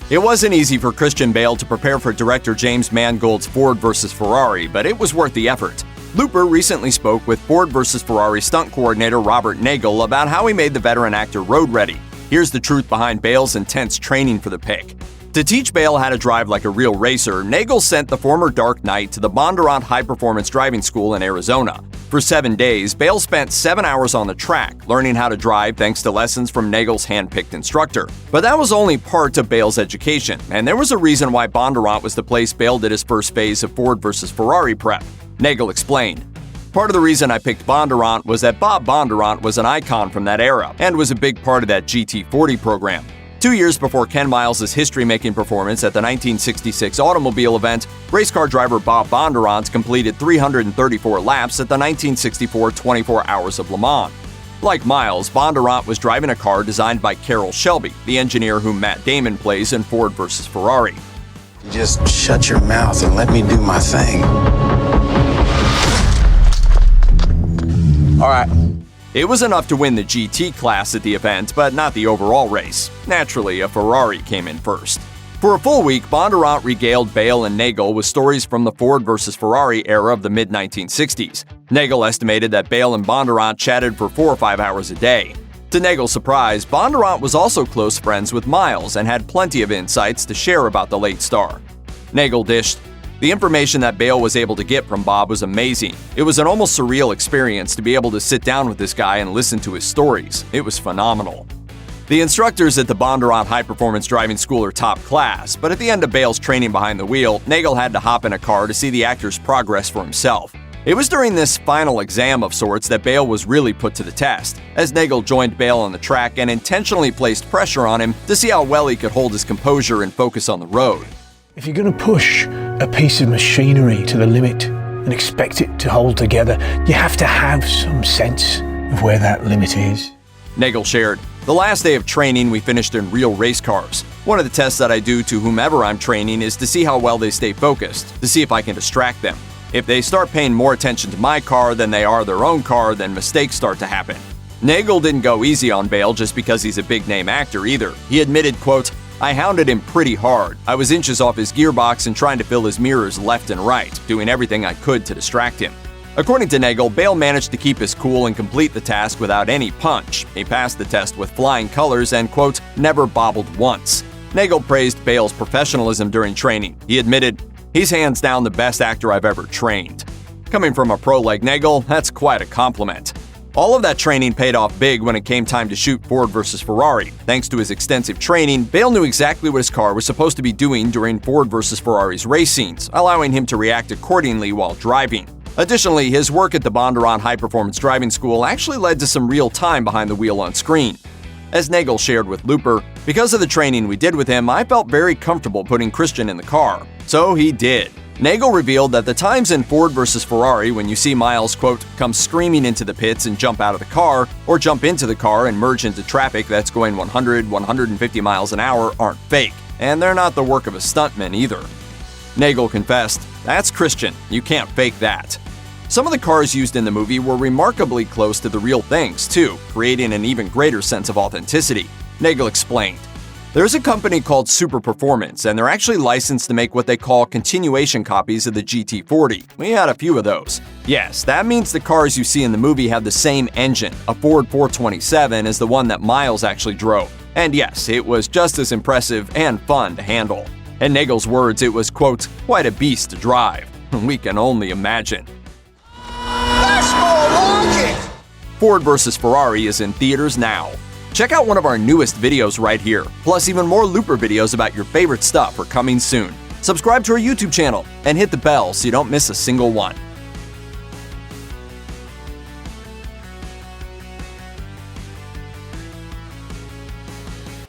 It wasn't easy for Christian Bale to prepare for director James Mangold's Ford vs. Ferrari, but it was worth the effort. Looper recently spoke with Ford vs. Ferrari stunt coordinator Robert Nagel about how he made the veteran actor road-ready. Here's the truth behind Bale's intense training for the pick. To teach Bale how to drive like a real racer, Nagel sent the former Dark Knight to the Bondurant High Performance Driving School in Arizona. For 7 days, Bale spent 7 hours on the track, learning how to drive thanks to lessons from Nagel's hand-picked instructor. But that was only part of Bale's education, and there was a reason why Bondurant was the place Bale did his first phase of Ford vs. Ferrari prep. Nagel explained, "Part of the reason I picked Bondurant was that Bob Bondurant was an icon from that era and was a big part of that GT40 program. 2 years before Ken Miles' history-making performance at the 1966 automobile event, race car driver Bob Bondurant completed 334 laps at the 1964 24 Hours of Le Mans. Like Miles, Bondurant was driving a car designed by Carroll Shelby, the engineer whom Matt Damon plays in Ford vs. Ferrari. Just shut your mouth and let me do my thing. All right. It was enough to win the GT class at the event, but not the overall race. Naturally, a Ferrari came in first. For a full week, Bondurant regaled Bale and Nagel with stories from the Ford vs. Ferrari era of the mid-1960s. Nagel estimated that Bale and Bondurant chatted for 4 or 5 hours a day. To Nagel's surprise, Bondurant was also close friends with Miles and had plenty of insights to share about the late star. Nagel dished, "The information that Bale was able to get from Bob was amazing. It was an almost surreal experience to be able to sit down with this guy and listen to his stories. It was phenomenal." The instructors at the Bondurant High Performance Driving School are top class, but at the end of Bale's training behind the wheel, Nagel had to hop in a car to see the actor's progress for himself. It was during this final exam of sorts that Bale was really put to the test, as Nagel joined Bale on the track and intentionally placed pressure on him to see how well he could hold his composure and focus on the road. If you're going to push a piece of machinery to the limit and expect it to hold together, you have to have some sense of where that limit is. Nagel shared, "The last day of training we finished in real race cars. One of the tests that I do to whomever I'm training is to see how well they stay focused, to see if I can distract them. If they start paying more attention to my car than they are their own car, then mistakes start to happen." Nagel didn't go easy on Bale just because he's a big-name actor either. He admitted, quote, "I hounded him pretty hard. I was inches off his gearbox and trying to fill his mirrors left and right, doing everything I could to distract him." According to Nagel, Bale managed to keep his cool and complete the task without any punch. He passed the test with flying colors and, quote, "never bobbled once." Nagel praised Bale's professionalism during training. He admitted, "He's hands down the best actor I've ever trained." Coming from a pro like Nagel, that's quite a compliment. All of that training paid off big when it came time to shoot Ford vs. Ferrari. Thanks to his extensive training, Bale knew exactly what his car was supposed to be doing during Ford vs. Ferrari's race scenes, allowing him to react accordingly while driving. Additionally, his work at the Bondurant High Performance Driving School actually led to some real time behind the wheel on screen. As Nagel shared with Looper, "Because of the training we did with him, I felt very comfortable putting Christian in the car." So he did. Nagel revealed that the times in Ford vs. Ferrari when you see Miles, quote, "come screaming into the pits and jump out of the car, or jump into the car and merge into traffic that's going 100, 150 miles an hour aren't fake, and they're not the work of a stuntman either." Nagel confessed, "That's Christian. You can't fake that." Some of the cars used in the movie were remarkably close to the real things, too, creating an even greater sense of authenticity. Nagel explained, "There's a company called Super Performance, and they're actually licensed to make what they call continuation copies of the GT40. We had a few of those. Yes, that means the cars you see in the movie have the same engine, a Ford 427, as the one that Miles actually drove. And yes, it was just as impressive and fun to handle." In Nagel's words, it was, quote, "quite a beast to drive." We can only imagine. That's more like it! Ford vs. Ferrari is in theaters now. Check out one of our newest videos right here. Plus, even more Looper videos about your favorite stuff are coming soon. Subscribe to our YouTube channel and hit the bell so you don't miss a single one.